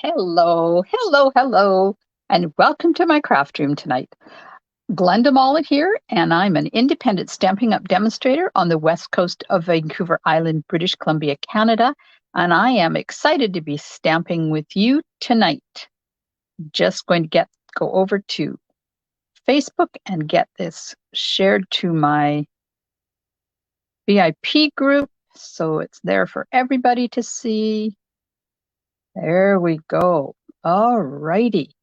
Hello, hello, hello, and welcome to my craft room tonight. Glenda Mollet here, and I'm an independent Stampin' Up! Demonstrator on the west coast of Vancouver Island, British Columbia, Canada, and I am excited to be stamping with you tonight. Just going to go over to Facebook and get this shared to my VIP group so it's there for everybody to see. There we go. All righty.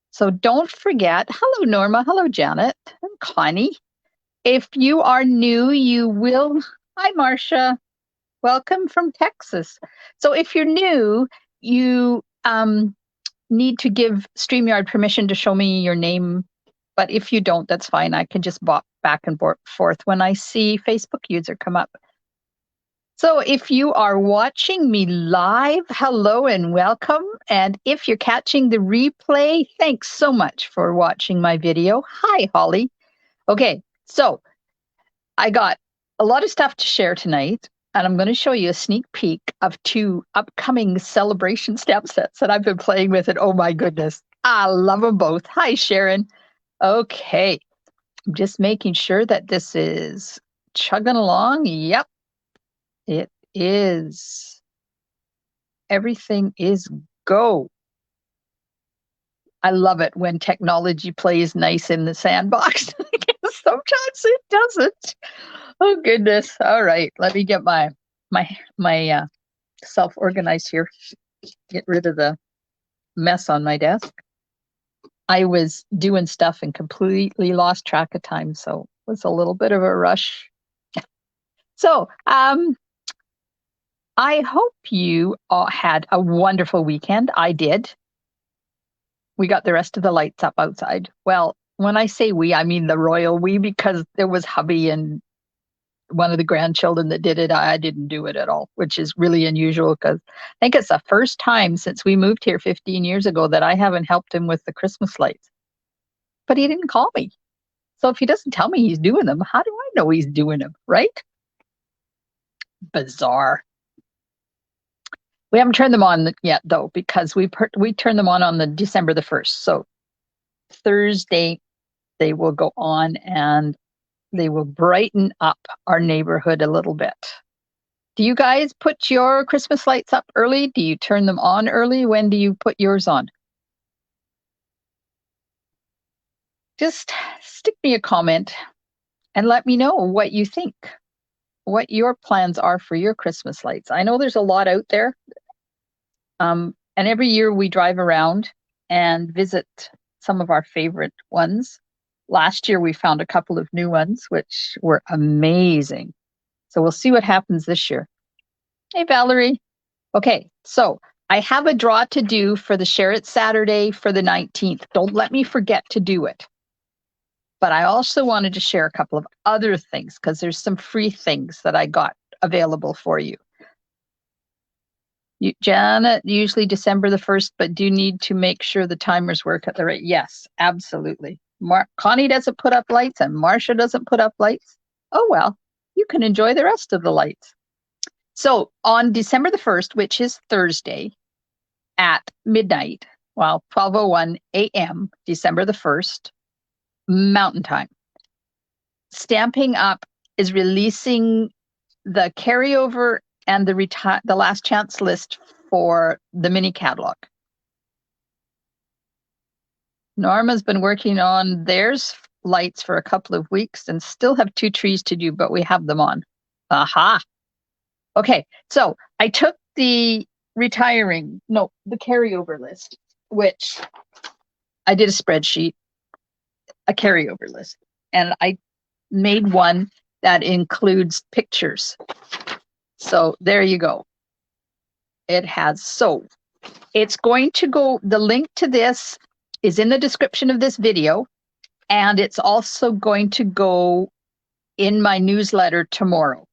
So don't forget, hello, Norma. Hello, Janet and Connie. If you are new, hi, Marcia. Welcome from Texas. So if you're new, you need to give StreamYard permission to show me your name. But if you don't, that's fine. I can just bop back and forth when I see Facebook user come up. So if you are watching me live, hello and welcome. And if you're catching the replay, thanks so much for watching my video. Hi, Holly. Okay, so I got a lot of stuff to share tonight, and I'm going to show you a sneak peek of 2 upcoming celebration stamp sets that I've been playing with, and oh my goodness, I love them both. Hi, Sharon. Okay, I'm just making sure that this is chugging along. Yep. It is. Everything is go. I love it when technology plays nice in the sandbox. Sometimes it doesn't. Oh goodness. All right. Let me get my self organized here. Get rid of the mess on my desk. I was doing stuff and completely lost track of time, so it was a little bit of a rush. So, I hope you all had a wonderful weekend. I did. We got the rest of the lights up outside. Well, when I say we, I mean the royal we, because there was hubby and one of the grandchildren that did it. I didn't do it at all, which is really unusual because I think it's the first time since we moved here 15 years ago that I haven't helped him with the Christmas lights. But he didn't call me. So if he doesn't tell me he's doing them, how do I know he's doing them, right? Bizarre. We haven't turned them on yet, though, because we turned them on the December the 1st. So Thursday, they will go on and they will brighten up our neighborhood a little bit. Do you guys put your Christmas lights up early? Do you turn them on early? When do you put yours on? Just stick me a comment and let me know what you think, what your plans are for your Christmas lights. I know there's a lot out there. And every year we drive around and visit some of our favorite ones. Last year we found a couple of new ones, which were amazing. So we'll see what happens this year. Hey, Valerie. Okay, so I have a draw to do for the Share It Saturday for the 19th. Don't let me forget to do it. But I also wanted to share a couple of other things because there's some free things that I got available for you. Janet, usually December the 1st, but do need to make sure the timers work at the right. Yes, absolutely. Connie doesn't put up lights and Marcia doesn't put up lights. Oh, well, you can enjoy the rest of the lights. So on December the 1st, which is Thursday at midnight, 12:01 a.m., December the 1st, Mountain Time, Stampin' Up! Is releasing the carryover and the last chance list for the mini catalog. Norma's been working on theirs lights for a couple of weeks and still have 2 trees to do, but we have them on. Aha. Okay, so I took the carryover list, which I did a spreadsheet, a carryover list, and I made one that includes pictures. So there you go. It's going to go, the link to this is in the description of this video, and it's also going to go in my newsletter tomorrow.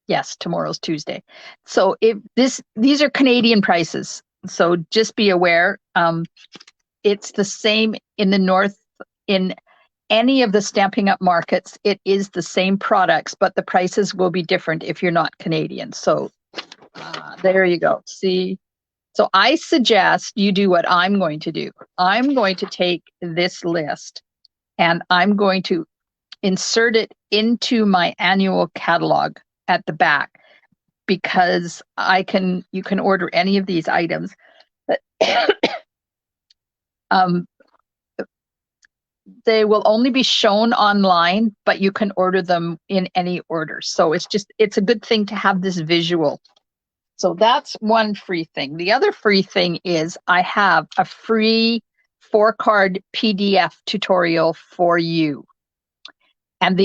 Yes, tomorrow's Tuesday. So these are Canadian prices. So just be aware, it's the same in the north, in any of the Stampin' Up! Markets, it is the same products, but the prices will be different if you're not Canadian. So there you go. See, So I suggest you do what I'm going to do. I'm going to take this list and I'm going to insert it into my annual catalog at the back, because you can order any of these items. They will only be shown online, but you can order them in any order. So it's a good thing to have this visual. So that's one free thing. The other free thing is I have a free 4-card PDF tutorial for you. And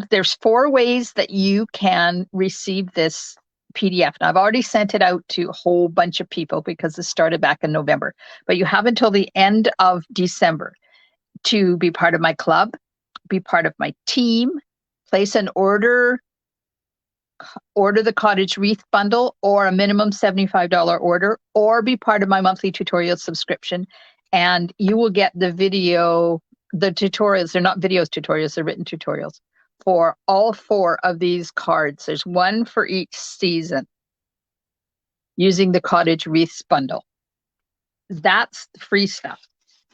there's 4 ways that you can receive this PDF. Now, I've already sent it out to a whole bunch of people because this started back in November, but you have until the end of December to be part of my club, be part of my team, place an order the Cottage Wreath bundle or a minimum $75 order, or be part of my monthly tutorial subscription. And you will get the tutorials. They're not videos tutorials, they're written tutorials for all 4 of these cards. There's one for each season using the Cottage Wreaths bundle. That's the free stuff.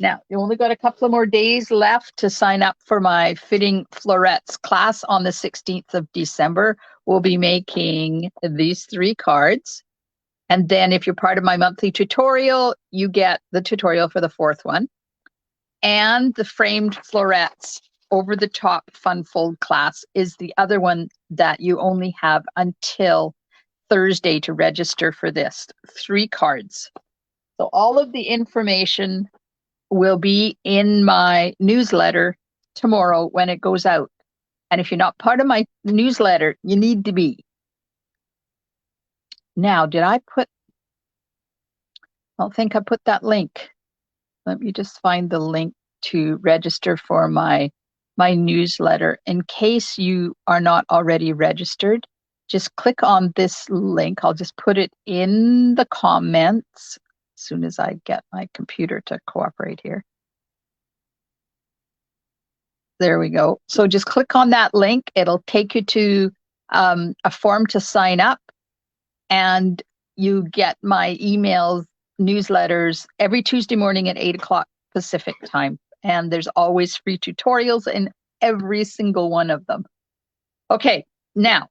Now, you only got a couple of more days left to sign up for my Fitting Florets class on the 16th of December. We'll be making these 3 cards. And then if you're part of my monthly tutorial, you get the tutorial for the 4th one. And the framed florets over the top fun fold class is the other one that you only have until Thursday to register for this. 3 cards. So all of the information will be in my newsletter tomorrow when it goes out. And if you're not part of my newsletter, you need to be. Now, I don't think I put that link. Let me just find the link to register for my newsletter. In case you are not already registered, just click on this link. I'll just put it in the comments as soon as I get my computer to cooperate here. There we go. So just click on that link. It'll take you to a form to sign up, and you get my emails, newsletters every Tuesday morning at 8 o'clock Pacific time. And there's always free tutorials in every single one of them. Okay, now,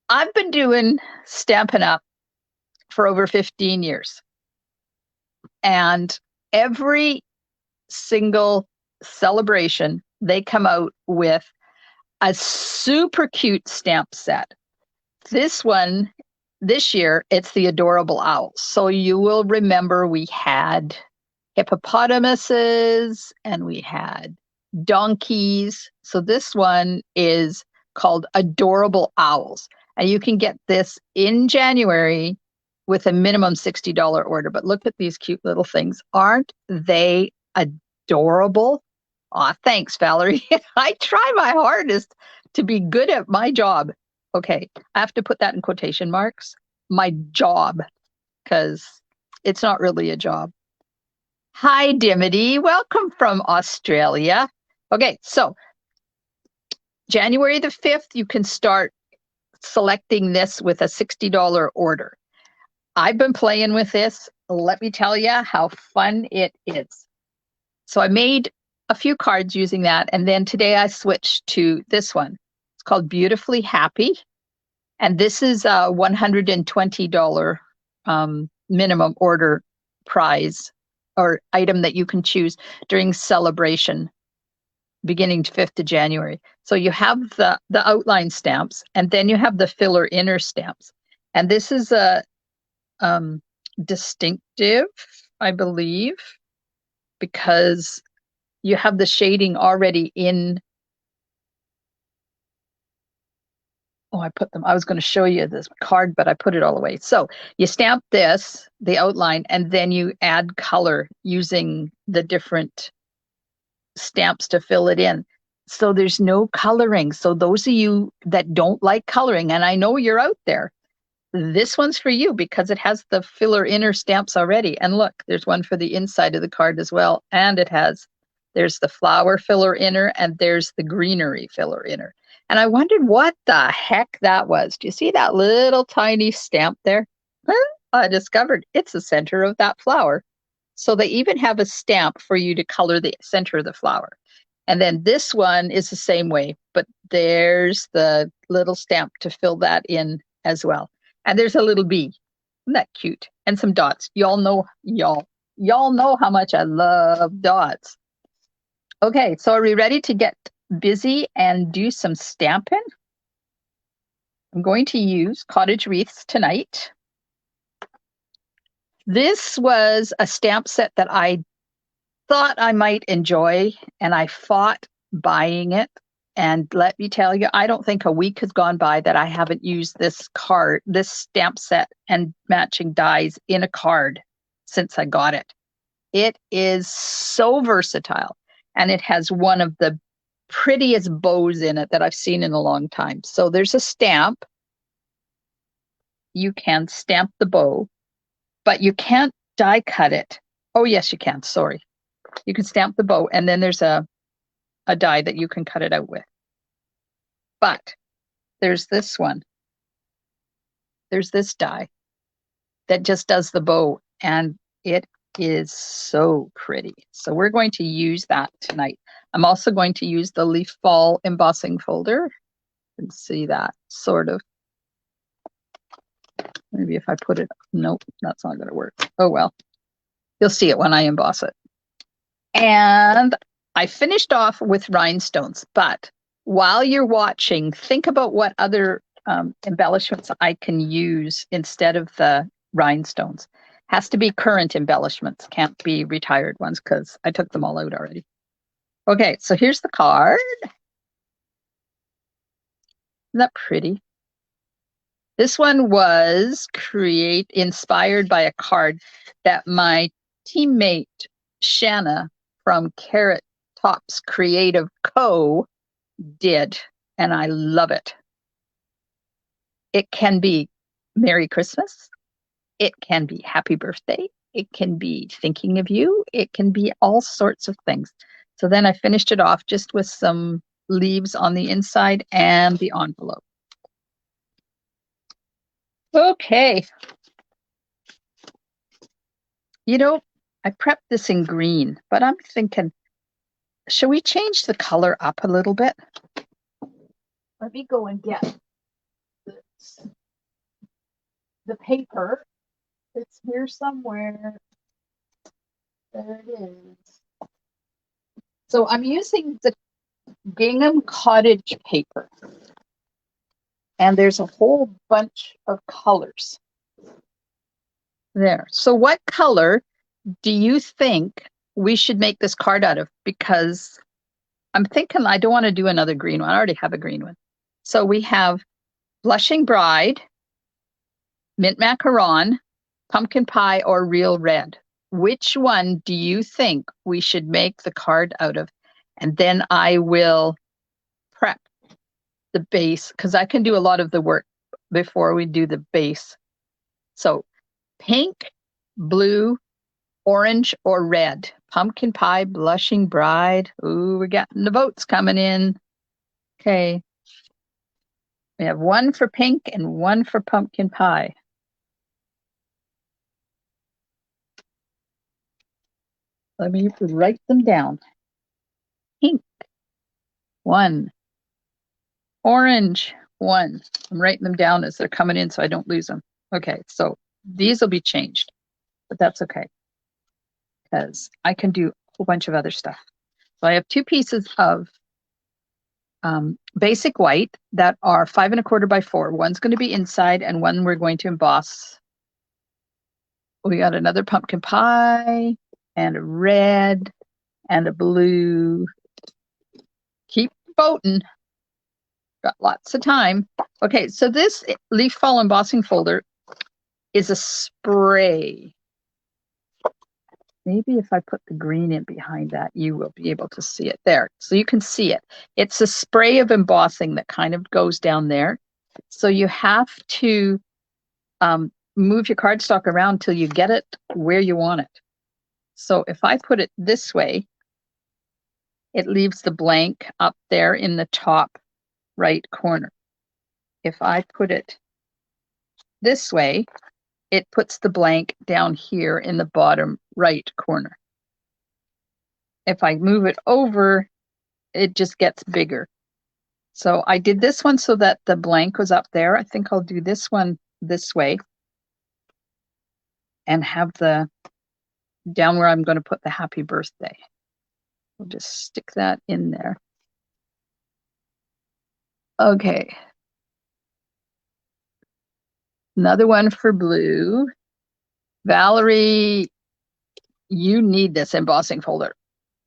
I've been doing Stampin' Up! For over 15 years. And every single celebration, they come out with a super cute stamp set. This year, it's the adorable owls. So you will remember we had hippopotamuses and we had donkeys. So this one is called Adorable Owls. And you can get this in January with a minimum $60 order. But look at these cute little things. Aren't they adorable? Aw, thanks, Valerie. I try my hardest to be good at my job. Okay, I have to put that in quotation marks. My job, because it's not really a job. Hi, Dimity. Welcome from Australia. Okay, so January the 5th, you can start selecting this with a $60 order. I've been playing with this. Let me tell you how fun it is. So I made a few cards using that. And then today I switched to this one. It's called Beautifully Happy. And this is a $120 minimum order prize or item that you can choose during celebration beginning 5th of January. So you have the outline stamps, and then you have the filler inner stamps. And this is a distinctive, I believe, because you have the shading already in. Oh, I was going to show you this card, but I put it all away. So you stamp this, the outline, and then you add color using the different stamps to fill it in. So there's no coloring. So those of you that don't like coloring, and I know you're out there, this one's for you because it has the filler inner stamps already. And look, there's one for the inside of the card as well. And there's the flower filler inner, and there's the greenery filler inner. And I wondered what the heck that was. Do you see that little tiny stamp there? I discovered it's the center of that flower. So they even have a stamp for you to color the center of the flower. And then this one is the same way, but there's the little stamp to fill that in as well. And there's a little bee. Isn't that cute? And some dots. Y'all know how much I love dots. Okay, so are we ready to get busy and do some stamping? I'm going to use Cottage Wreaths tonight. This was a stamp set that I thought I might enjoy, and I fought buying it. And let me tell you, I don't think a week has gone by that I haven't used this stamp set and matching dies in a card since I got it. It is so versatile, and it has one of the prettiest bows in it that I've seen in a long time. So there's a stamp. You can stamp the bow, but you can't die cut it. Oh, yes, you can. Sorry. You can stamp the bow, and then there's a die that you can cut it out with. But there's this one. There's this die that just does the bow, and it is so pretty. So we're going to use that tonight. I'm also going to use the leaf fall embossing folder. You can see that sort of. Maybe if I put it, nope, that's not going to work. Oh, well, you'll see it when I emboss it. And I finished off with rhinestones, but while you're watching, think about what other embellishments I can use instead of the rhinestones. Has to be current embellishments, can't be retired ones because I took them all out already. Okay, so here's the card. Isn't that pretty? This one was inspired by a card that my teammate Shanna from Carrot Tops Creative Co. did, and I love it. It can be Merry Christmas. It can be Happy Birthday. It can be thinking of you. It can be all sorts of things. So then I finished it off just with some leaves on the inside and the envelope. Okay. You know, I prepped this in green, but I'm thinking, should we change the color up a little bit? Let me go and get the paper. It's here somewhere. There it is. So I'm using the gingham cottage paper. And there's a whole bunch of colors there. So what color do you think we should make this card out of? Because I'm thinking I don't want to do another green one. I already have a green one. So we have Blushing Bride, Mint Macaron, Pumpkin Pie, or Real Red. Which one do you think we should make the card out of? And then I will prep the base because I can do a lot of the work before we do the base. So pink, blue, orange, or red. Pumpkin Pie, Blushing Bride. Ooh, we're getting the votes coming in. Okay. We have one for pink and one for pumpkin pie. Let me write them down. Pink, 1. Orange, 1. I'm writing them down as they're coming in so I don't lose them. Okay, so these will be changed, but that's okay because I can do a whole bunch of other stuff. So I have 2 pieces of basic white that are 5 1/4 by 4. One's going to be inside and one we're going to emboss. We got another pumpkin pie and a red and a blue. Keep voting. Got lots of time. Okay, so this leaf fall embossing folder is a spray. Maybe if I put the green in behind that, you will be able to see it there. So you can see it. It's a spray of embossing that kind of goes down there. So you have to move your cardstock around till you get it where you want it. So if I put it this way, it leaves the blank up there in the top right corner. If I put it this way, it puts the blank down here in the bottom right corner. If I move it over, it just gets bigger. So I did this one so that the blank was up there. I think I'll do this one this way and have the down where I'm going to put the happy birthday. We'll just stick that in there. Okay. Another one for blue. Valerie, you need this embossing folder.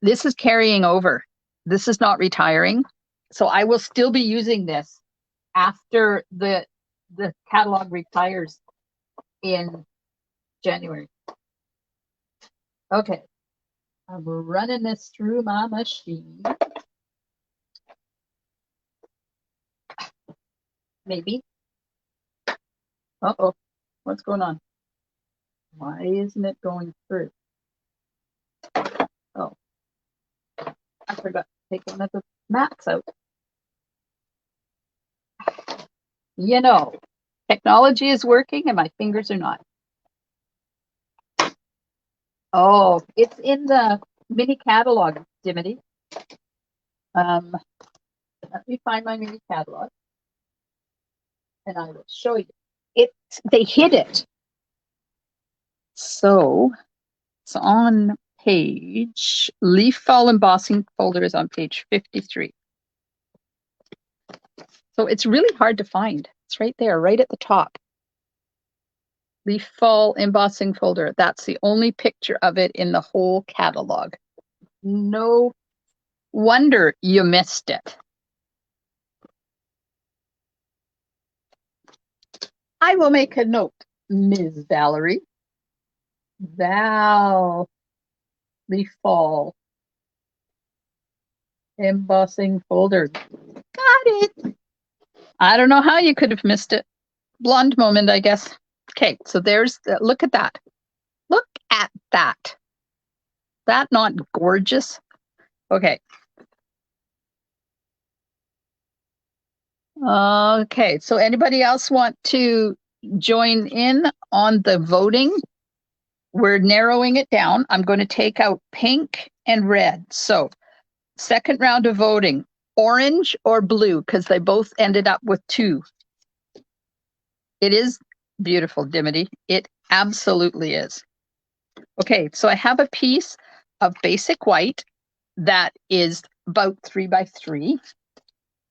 This is carrying over. This is not retiring. So I will still be using this after the catalog retires in January. Okay. I'm running this through my machine. Maybe. Uh-oh. What's going on? Why isn't it going through? Oh. I forgot to take one of the mats out. You know, technology is working and my fingers are not. Oh, it's in the mini catalog, Dimity. Let me find my mini catalog and I will show you. They hid it. So it's on page, leaf fall embossing folder is on page 53. So it's really hard to find. It's right there, right at the top. Leaf fall embossing folder. That's the only picture of it in the whole catalog. No wonder you missed it. I will make a note, Ms. Valerie. Val leaf fall embossing folder. Got it. I don't know how you could have missed it. Blonde moment, I guess. Okay, so there's the, look at that. Look at that. That not gorgeous? Okay. Okay, so anybody else want to join in on the voting? We're narrowing it down. I'm going to take out pink and red. So second round of voting, orange or blue, because they both ended up with 2. It is beautiful, Dimity. It absolutely is. Okay, so I have a piece of basic white that is about 3 by 3.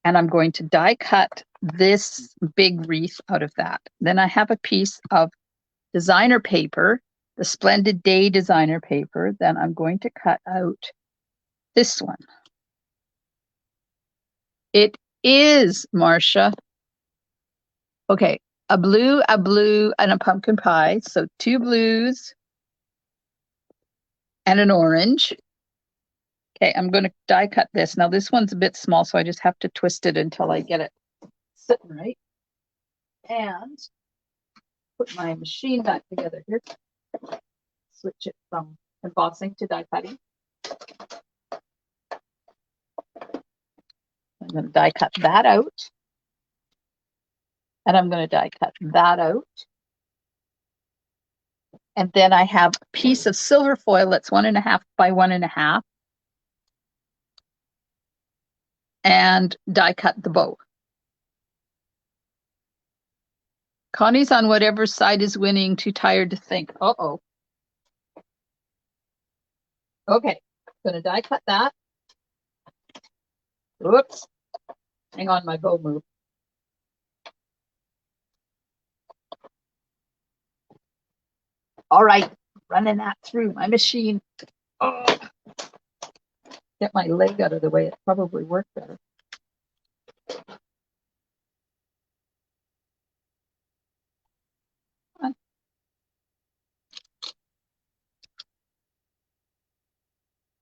And I'm going to die cut this big wreath out of that. Then I have a piece of designer paper, the Splendid Day designer paper. Then I'm going to cut out this one. It is, Marcia. Okay, a blue, and a pumpkin pie. So 2 blues and an orange. Okay, I'm going to die cut this. Now this one's a bit small, so I just have to twist it until I get it sitting right. And put my machine back together here. Switch it from embossing to die cutting. I'm going to die cut that out. And I'm going to die cut that out. And then I have a piece of silver foil that's 1.5 by 1.5. And die cut the bow. Connie's on whatever side is winning, too tired to think. Uh-oh. Okay, I'm going to die cut that. Oops. Hang on, my bow moved. All right, running that through my machine. Oh. Get my leg out of the way. It probably worked better.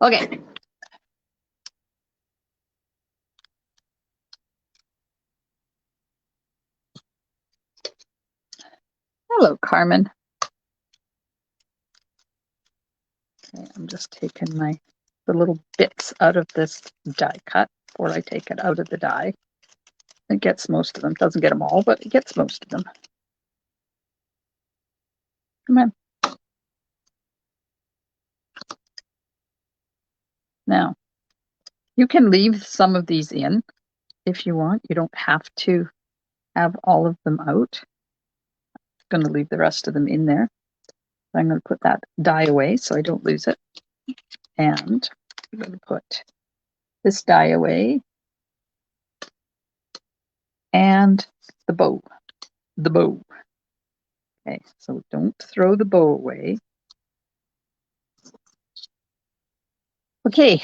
Okay. Hello, Carmen. Okay, I'm just taking the little bits out of this die cut before I take it out of the die. It gets most of them. Doesn't get them all, but it gets most of them. Come on. Now, you can leave some of these in if you want. You don't have to have all of them out. I'm going to leave the rest of them in there. I'm going to put that die away so I don't lose it. And I'm going to put this die away. And the bow. The bow. Okay, so don't throw the bow away. Okay,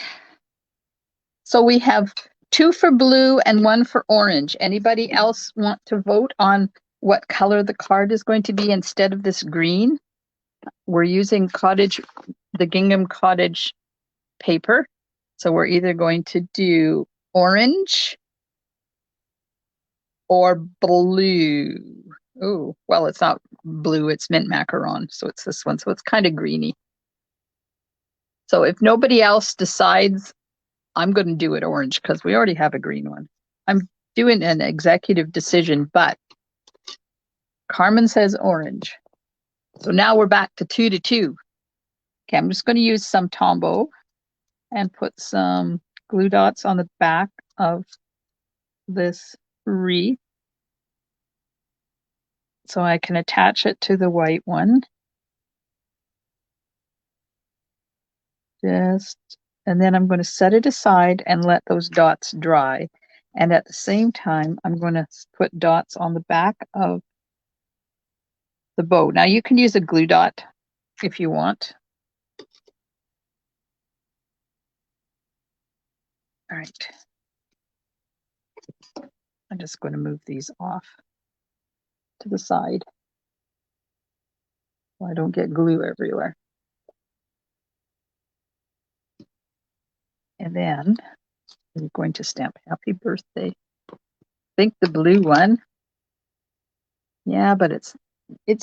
so we have 2 for blue and 1 for orange. Anybody else want to vote on what color the card is going to be instead of this green? We're using the Gingham Cottage paper. So we're either going to do orange or blue. Oh, well, it's not blue, it's mint macaron. So it's this one. So it's kind of greeny. So if nobody else decides, I'm going to do it orange because we already have a green one. I'm doing an executive decision, but Carmen says orange. So now we're back to 2 to 2. Okay, I'm just going to use some Tombow and put some glue dots on the back of this wreath so I can attach it to the white one. And then I'm going to set it aside and let those dots dry. And at the same time, I'm going to put dots on the back of the bow. Now you can use a glue dot if you want. All right. I'm just going to move these off to the side so I don't get glue everywhere. And then I'm going to stamp happy birthday. I think the blue one. Yeah, but it's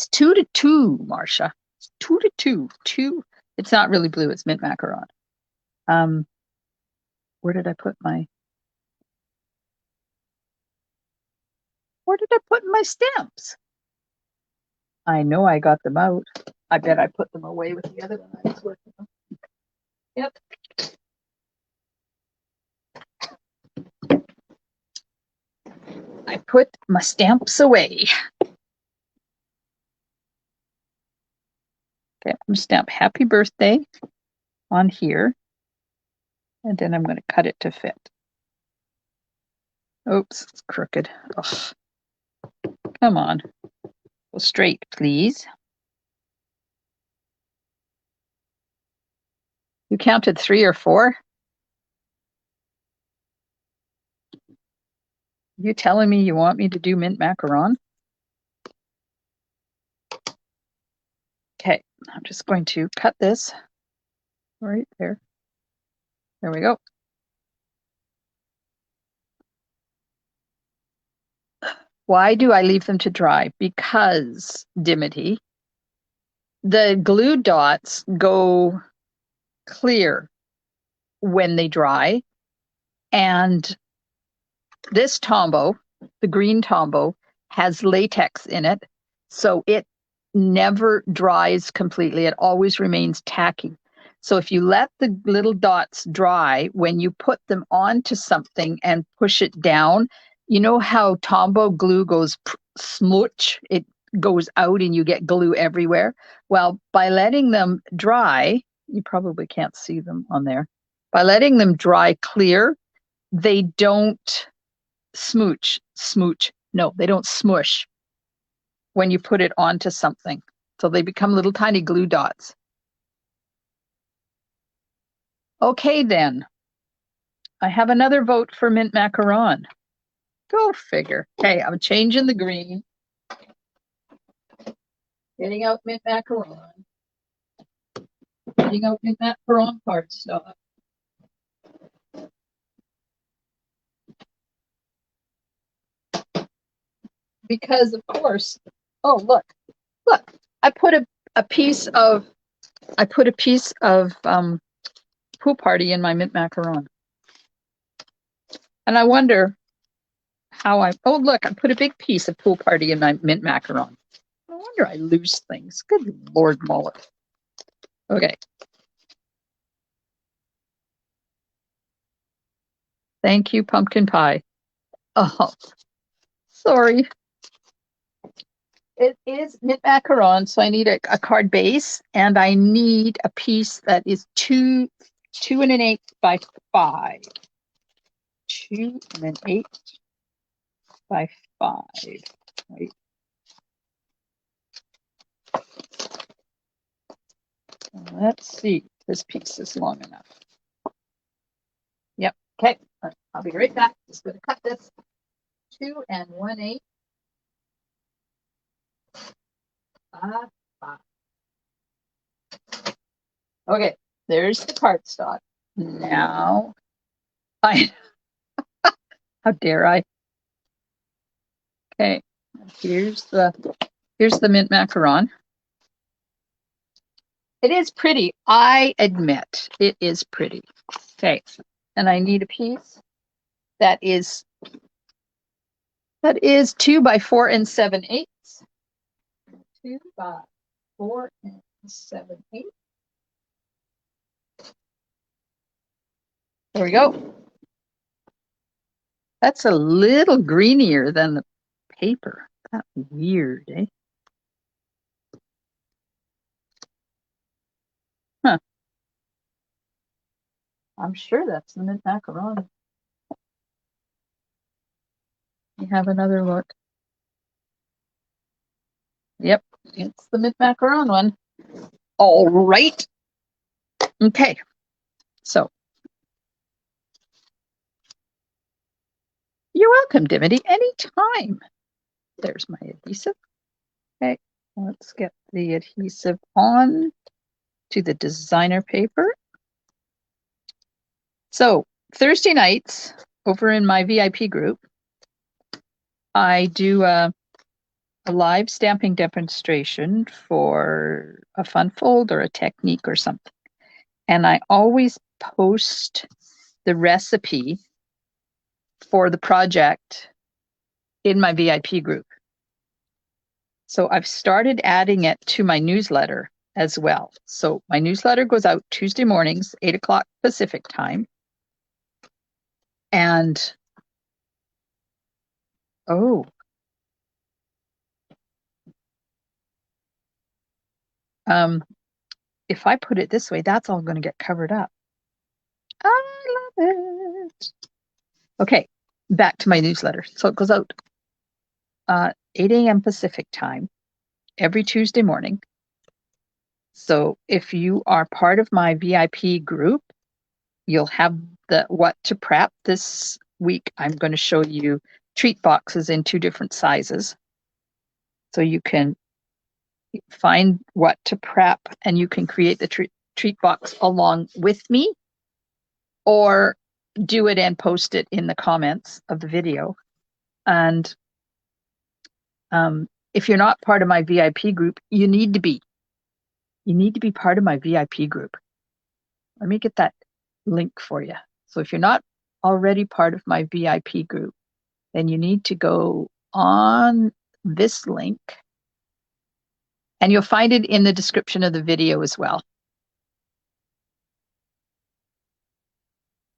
2 to 2, Marcia. It's 2 to 2. 2. It's not really blue, it's mint macaron. Where did I put my stamps? I know I got them out. I bet I put them away with the other one I was working on. Yep. I put my stamps away. Okay, I'm going to stamp happy birthday on here. And then I'm going to cut it to fit. Oops, it's crooked. Ugh. Come on. Go straight, please. You counted 3 or 4? You telling me you want me to do mint macaron? Okay, I'm just going to cut this right there. There we go. Why do I leave them to dry? Because, Dimity, the glue dots go clear when they dry. And this Tombow, the green Tombow, has latex in it. So it never dries completely. It always remains tacky. So if you let the little dots dry, when you put them onto something and push it down, you know how Tombow glue goes smooch? It goes out and you get glue everywhere. Well, by letting them dry, you probably can't see them on there. By letting them dry clear, they don't smooch. No, they don't smush when you put it onto something. So they become little tiny glue dots. Okay, then. I have another vote for mint macaron. Go figure. Okay, I'm changing the green. Getting out mint macaron. Getting out mint macaron cardstock. Because of course, oh look, I put a piece of Pool Party in my mint macaron. And I wonder oh, look, I put a big piece of Pool Party in my mint macaron. No wonder I lose things. Good Lord, Mollet. Okay. Thank you, pumpkin pie. Oh, sorry. It is mint macaron, so I need a card base, and I need a piece that is 2 and 1/8 by 5. 2 and 1/8 by 5. Right. Let's see. This piece is long enough. Yep. Okay. I'll be right back. Just going to cut this 2 and 1/8 by 5. Okay. There's the cardstock. Now, how dare I? Okay. Here's the mint macaron. It is pretty. I admit it is pretty. Okay. And I need a piece that is 2 by 4 7/8. 2 by 4 7/8. There we go. That's a little greenier than the paper. That's weird, eh? Huh. I'm sure that's the mint macaron. You have another look. Yep, it's the mint macaron one. All right. Okay. So you're welcome, Dimity, anytime. There's my adhesive. Okay, let's get the adhesive on to the designer paper. So Thursday nights over in my VIP group, I do a live stamping demonstration for a fun fold or a technique or something. And I always post the recipe for the project in my VIP group. So I've started adding it to my newsletter as well. So my newsletter goes out Tuesday mornings, 8 o'clock Pacific time. And, oh, if I put it this way, that's all going to get covered up. I love it. Okay, back to my newsletter. So it goes out 8 a.m. Pacific time every Tuesday morning. So if you are part of my VIP group, you'll have the what to prep. This week I'm going to show you treat boxes in 2 different sizes. So you can find what to prep and you can create the treat box along with me, or do it and post it in the comments of the video. And if you're not part of my VIP group, you need to be. You need to be part of my VIP group. Let me get that link for you. So if you're not already part of my VIP group, then you need to go on this link, and you'll find it in the description of the video as well.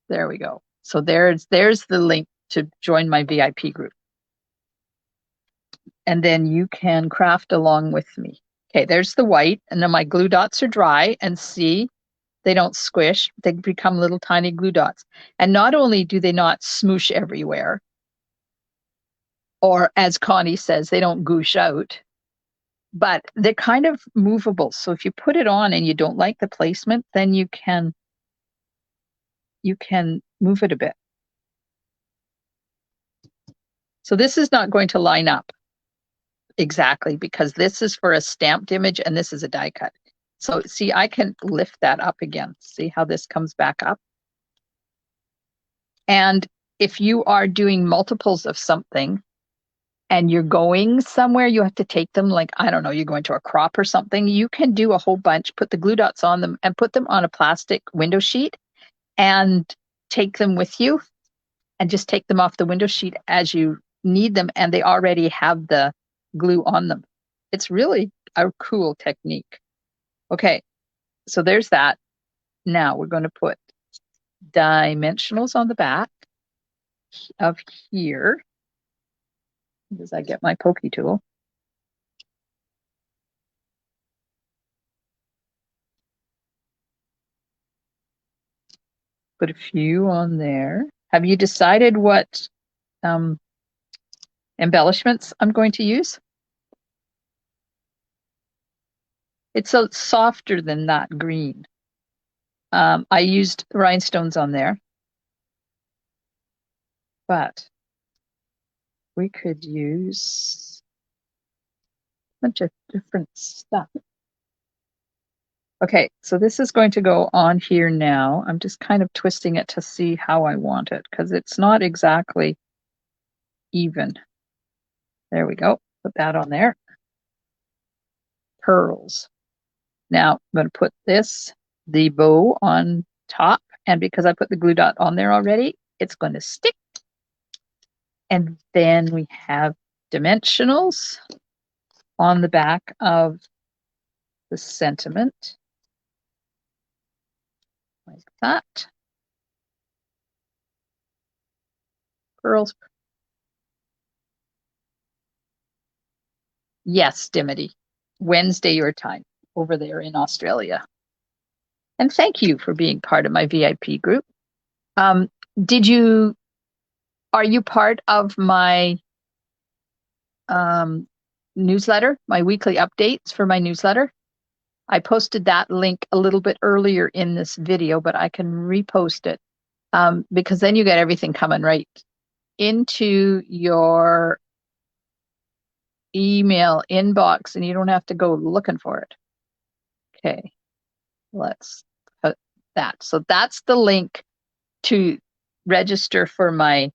There we go. So there's the link to join my VIP group. And then you can craft along with me. Okay, there's the white, and then my glue dots are dry, and see, they don't squish. They become little tiny glue dots. And not only do they not smoosh everywhere, or as Connie says, they don't goosh out, but they're kind of movable. So if you put it on and you don't like the placement, then you can move it a bit. So this is not going to line up exactly because this is for a stamped image and this is a die cut. So see, I can lift that up again. See how this comes back up? And if you are doing multiples of something and you're going somewhere, you have to take them, like, I don't know, you're going to a crop or something, you can do a whole bunch, put the glue dots on them and put them on a plastic window sheet and take them with you and just take them off the window sheet as you need them and they already have the glue on them. It's really a cool technique. Okay, so there's that. Now we're going to put dimensionals on the back of here. As I get my pokey tool. Put a few on there. Have you decided what embellishments I'm going to use? It's a softer than that green. I used rhinestones on there, but we could use a bunch of different stuff. Okay, so this is going to go on here now. I'm just kind of twisting it to see how I want it because it's not exactly even. There we go. Put that on there. Pearls. Now I'm going to put the bow on top, and because I put the glue dot on there already, it's going to stick. And then we have dimensionals on the back of the sentiment, like that. Pearls. Yes, Dimity. Wednesday your time over there in Australia. And thank you for being part of my VIP group. Are you part of my newsletter, my weekly updates for my newsletter? I posted that link a little bit earlier in this video, but I can repost it because then you get everything coming right into your email inbox and you don't have to go looking for it. Okay, let's put that. So that's the link to register for my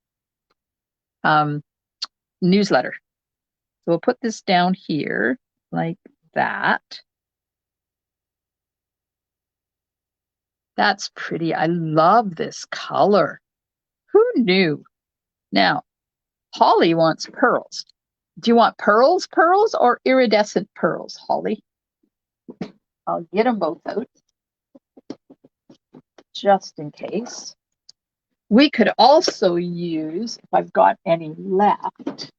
newsletter. So we'll put this down here like that. That's pretty. I love this color. Who knew? Now, Holly wants pearls. Do you want pearls or iridescent pearls, Holly? I'll get them both out just in case. We could also use, if I've got any left.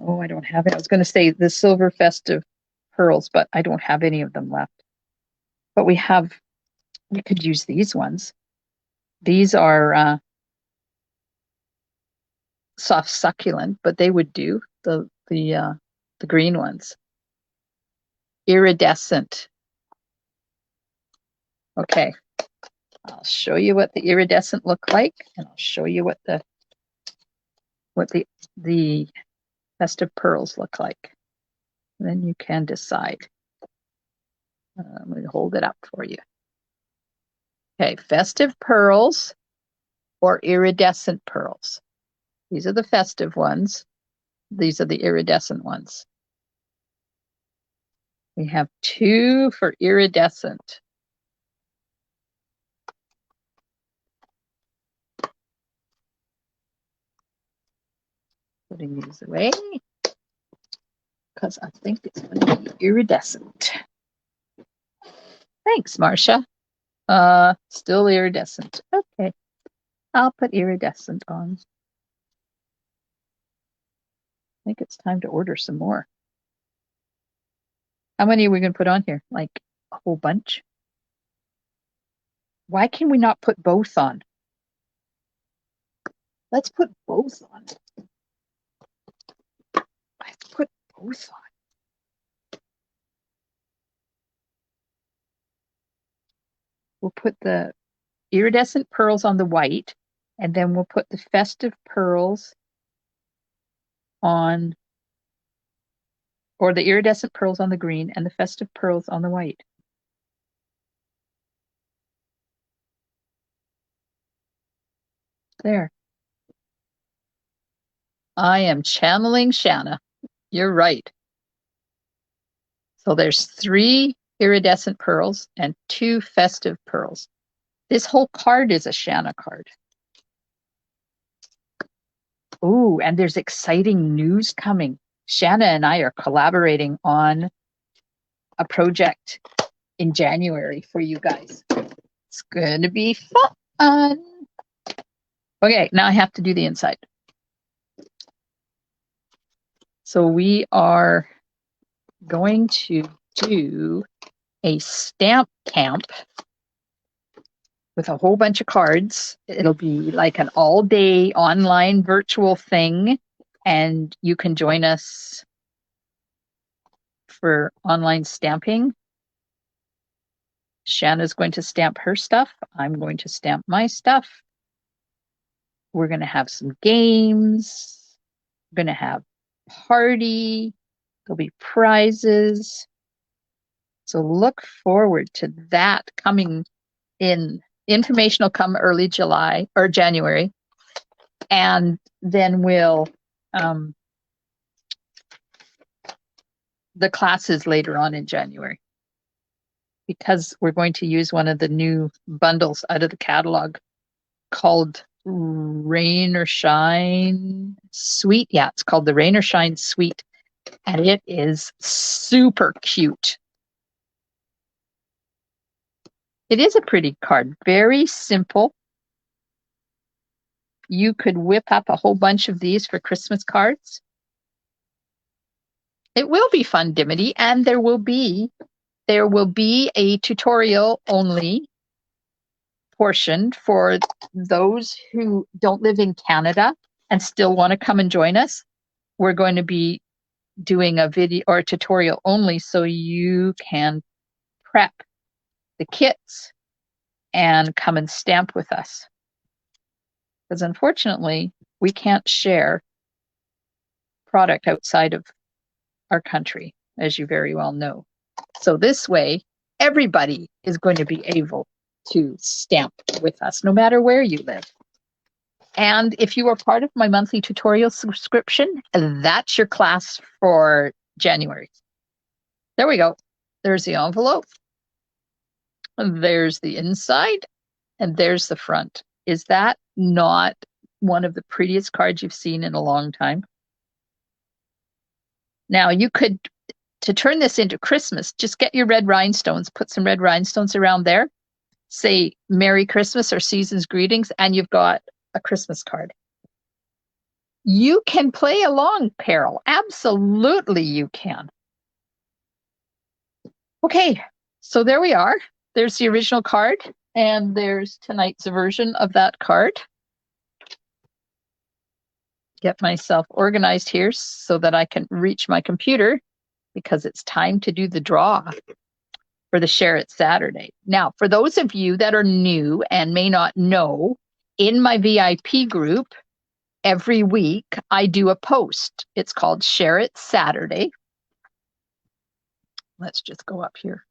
Oh, I don't have it. I was going to say the silver festive pearls, but I don't have any of them left. But we could use these ones. These are soft succulent, but they would do the green ones. Iridescent. Okay, I'll show you what the iridescent look like, and I'll show you what the festive pearls look like. And then you can decide. I'm going to hold it up for you. Okay, festive pearls or iridescent pearls. These are the festive ones. These are the iridescent ones. We have 2 for iridescent. Putting these away because I think it's going to be iridescent. Thanks, Marcia. Still iridescent. Okay, I'll put iridescent on. I think it's time to order some more. How many are we going to put on here? Like a whole bunch? Why can we not put both on? Let's put both on. Let's put both on. We'll put the iridescent pearls on the white, and then we'll put the festive pearls on, or the iridescent pearls on the green and the festive pearls on the white. There. I am channeling Shanna. You're right. So there's 3 iridescent pearls and 2 festive pearls. This whole card is a Shanna card. Oh, and there's exciting news coming. Shanna and I are collaborating on a project in January for you guys. It's going to be fun. Okay, now I have to do the inside. So we are going to do a stamp camp with a whole bunch of cards. It'll be like an all-day online virtual thing, and you can join us for online stamping. Shanna's going to stamp her stuff. I'm going to stamp my stuff. We're going to have some games. We're going to have a party. There'll be prizes. So look forward to that coming in. Information will come early July or January. And then we'll, the classes later on in January. Because we're going to use one of the new bundles out of the catalog called Rain or Shine Suite. Yeah, it's called the Rain or Shine Suite. And it is super cute. It is a pretty card, very simple. You could whip up a whole bunch of these for Christmas cards. It will be fun, Dimity, and there will be a tutorial only portion for those who don't live in Canada and still want to come and join us. We're going to be doing a video or a tutorial only so you can prep the kits and come and stamp with us. Because unfortunately, we can't share product outside of our country, as you very well know. So this way, everybody is going to be able to stamp with us, no matter where you live. And if you are part of my monthly tutorial subscription, that's your class for January. There we go. There's the envelope. There's the inside. And there's the front. Is that not one of the prettiest cards you've seen in a long time? Now, you could, to turn this into Christmas, just get your red rhinestones, put some red rhinestones around there, say Merry Christmas or Season's Greetings, and you've got a Christmas card. You can play along, Carol. Absolutely, you can. Okay, so there we are. There's the original card, and there's tonight's version of that card. Get myself organized here so that I can reach my computer because it's time to do the draw for the Share It Saturday. Now, for those of you that are new and may not know, in my VIP group, every week I do a post. It's called Share It Saturday. Let's just go up here.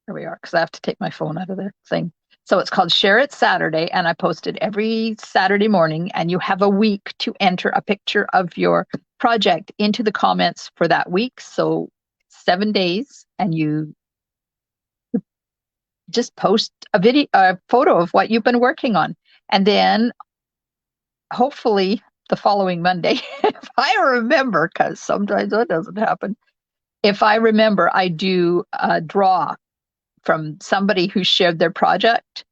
There we are, because I have to take my phone out of the thing. So it's called Share It Saturday, and I post it every Saturday morning, and you have a week to enter a picture of your project into the comments for that week. So 7 days, and you just post a photo of what you've been working on. And then hopefully the following Monday, if I remember, because sometimes that doesn't happen, if I remember, I do a draw from somebody who shared their project,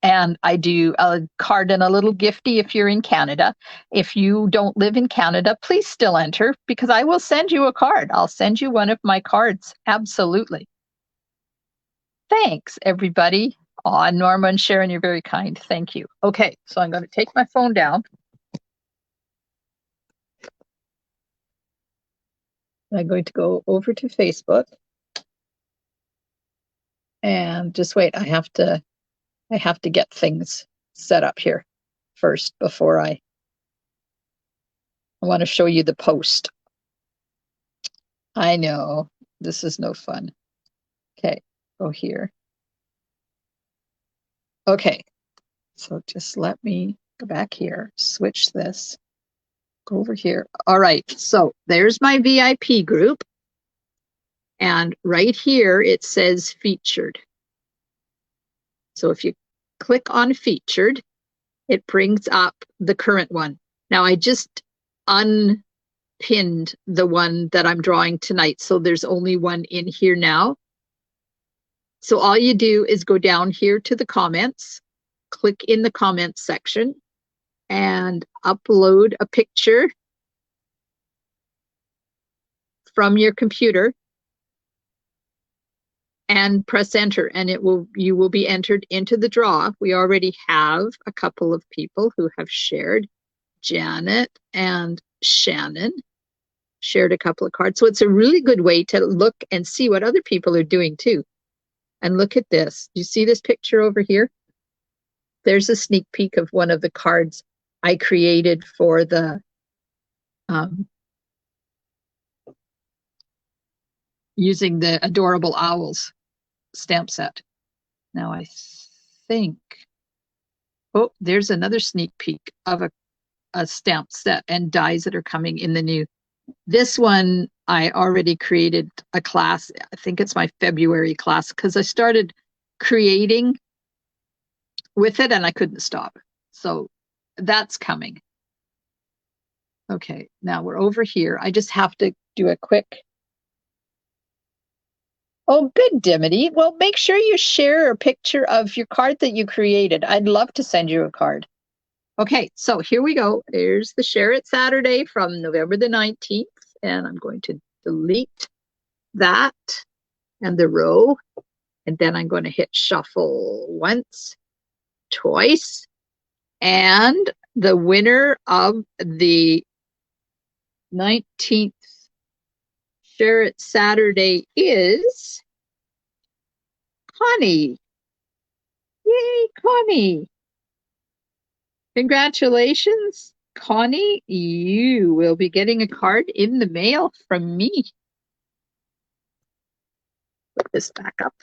and I do a card and a little gifty if you're in Canada. If you don't live in Canada, please still enter, because I will send you a card. I'll send you one of my cards. Absolutely. Thanks, everybody. Aw, Norma and Sharon, you're very kind. Thank you. Okay, so I'm going to take my phone down. I'm going to go over to Facebook. And just wait, I have to get things set up here first before I want to show you the post. I know, this is no fun. Okay, go here. Okay, so just let me go back here, switch this, go over here. All right, so there's my VIP group. And right here, it says featured. So if you click on featured, it brings up the current one. Now I just unpinned the one that I'm drawing tonight, so there's only one in here now. So all you do is go down here to the comments, click in the comments section, and upload a picture from your computer and press enter, and you will be entered into the draw. We already have a couple of people who have shared. Janet and Shannon shared a couple of cards. So it's a really good way to look and see what other people are doing too. And look at this. Do you see this picture over here? There's a sneak peek of one of the cards I created for the using the Adorable Owls stamp set. Now I think, oh, there's another sneak peek of a stamp set and dies that are coming in the new. This one, I already created a class. I think it's my February class because I started creating with it and I couldn't stop. So that's coming. Okay, now we're over here. I just have to do a quick. Oh, good, Dimity. Well, make sure you share a picture of your card that you created. I'd love to send you a card. Okay, so here we go. There's the Share It Saturday from November the 19th. And I'm going to delete that and the row. And then I'm going to hit shuffle once, twice. And the winner of the 19th Share It Saturday is Connie. Yay, Connie. Congratulations, Connie. You will be getting a card in the mail from me. Put this back up.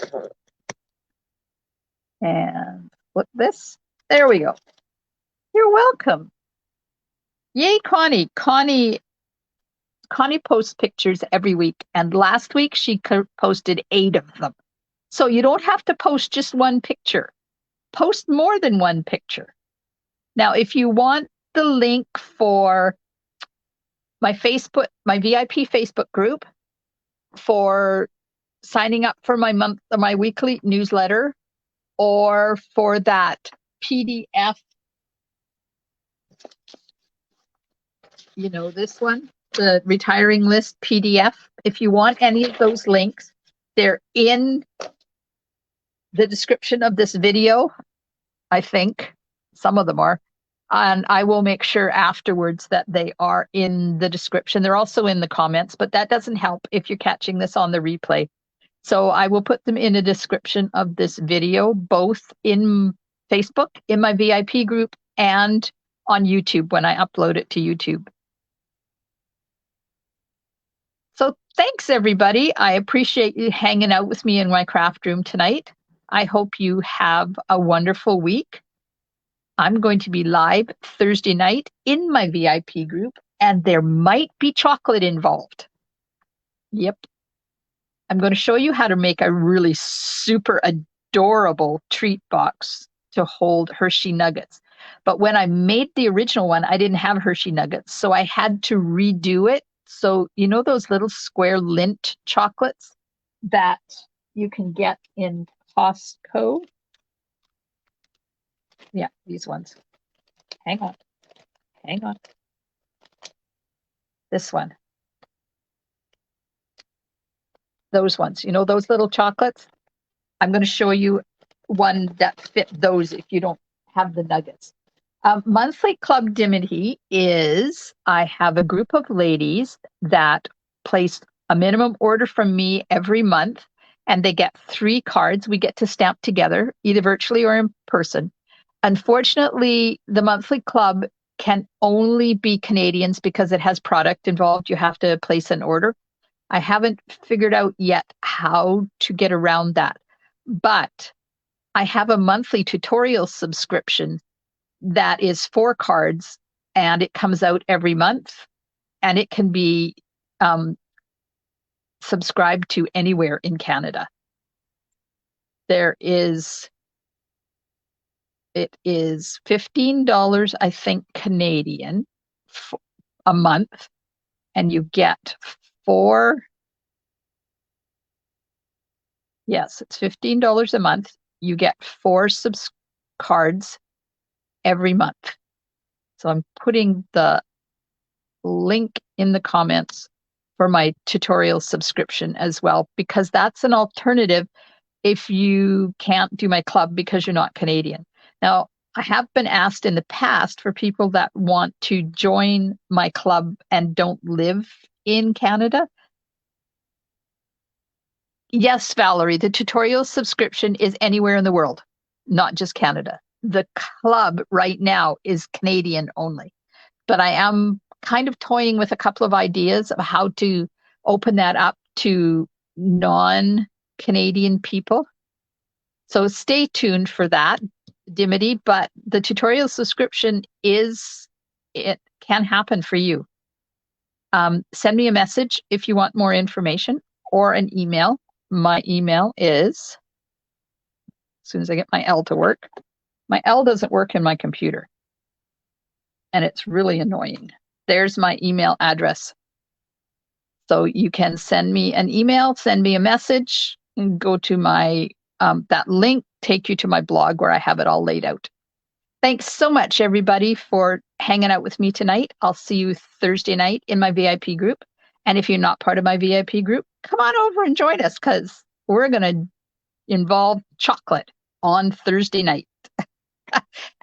And flip this. There we go. You're welcome. Yay, Connie. Connie posts pictures every week. And last week she posted 8 of them. So you don't have to post just one picture. Post more than one picture. Now, if you want the link for my Facebook, my VIP Facebook group, for signing up for my weekly newsletter, or for that PDF, you know, this one, the retiring list PDF, if you want any of those links, they're in the description of this video. I think some of them are. And I will make sure afterwards that they are in the description. They're also in the comments, but that doesn't help if you're catching this on the replay. So I will put them in a description of this video, both in Facebook, in my VIP group, and on YouTube when I upload it to YouTube. So thanks, everybody. I appreciate you hanging out with me in my craft room tonight. I hope you have a wonderful week. I'm going to be live Thursday night in my VIP group, and there might be chocolate involved. Yep. I'm going to show you how to make a really super adorable treat box to hold Hershey nuggets. But when I made the original one, I didn't have Hershey nuggets, so I had to redo it. So, you know those little square Lindt chocolates that you can get in Costco? Yeah, these ones. Hang on. Hang on. This one. Those ones. You know those little chocolates? I'm going to show you one that fit those if you don't have the nuggets. Monthly Club Dimity is, I have a group of ladies that place a minimum order from me every month, and they get 3 cards. We get to stamp together, either virtually or in person. Unfortunately, the monthly club can only be Canadians because it has product involved. You have to place an order. I haven't figured out yet how to get around that. But I have a monthly tutorial subscription that is 4 cards, and it comes out every month, and it can be subscribed to anywhere in Canada. It is $15, I think, Canadian, a month, and you get 4. Yes, it's $15 a month. You get 4 cards every month. So I'm putting the link in the comments for my tutorial subscription as well, because that's an alternative if you can't do my club because you're not Canadian. Now, I have been asked in the past for people that want to join my club and don't live in Canada. Yes, Valerie, the tutorial subscription is anywhere in the world, not just Canada. The club right now is Canadian only, but I am kind of toying with a couple of ideas of how to open that up to non-Canadian people. So stay tuned for that, Dimity, but the tutorial subscription it can happen for you. Send me a message if you want more information, or an email. My email is, as soon as I get my L to work, my L doesn't work in my computer, and it's really annoying. There's my email address. So you can send me an email, send me a message, and go to my, that link, take you to my blog where I have it all laid out. Thanks so much, everybody, for hanging out with me tonight. I'll see you Thursday night in my VIP group. And if you're not part of my VIP group, come on over and join us, because we're going to involve chocolate on Thursday night.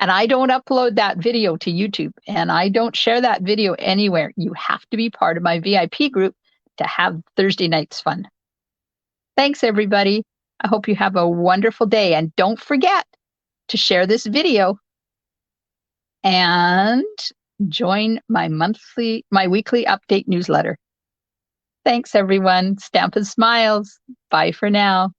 And I don't upload that video to YouTube, and I don't share that video anywhere. You have to be part of my VIP group to have Thursday night's fun. Thanks, everybody. I hope you have a wonderful day. And don't forget to share this video and join my weekly update newsletter. Thanks, everyone. Stamp and smiles. Bye for now.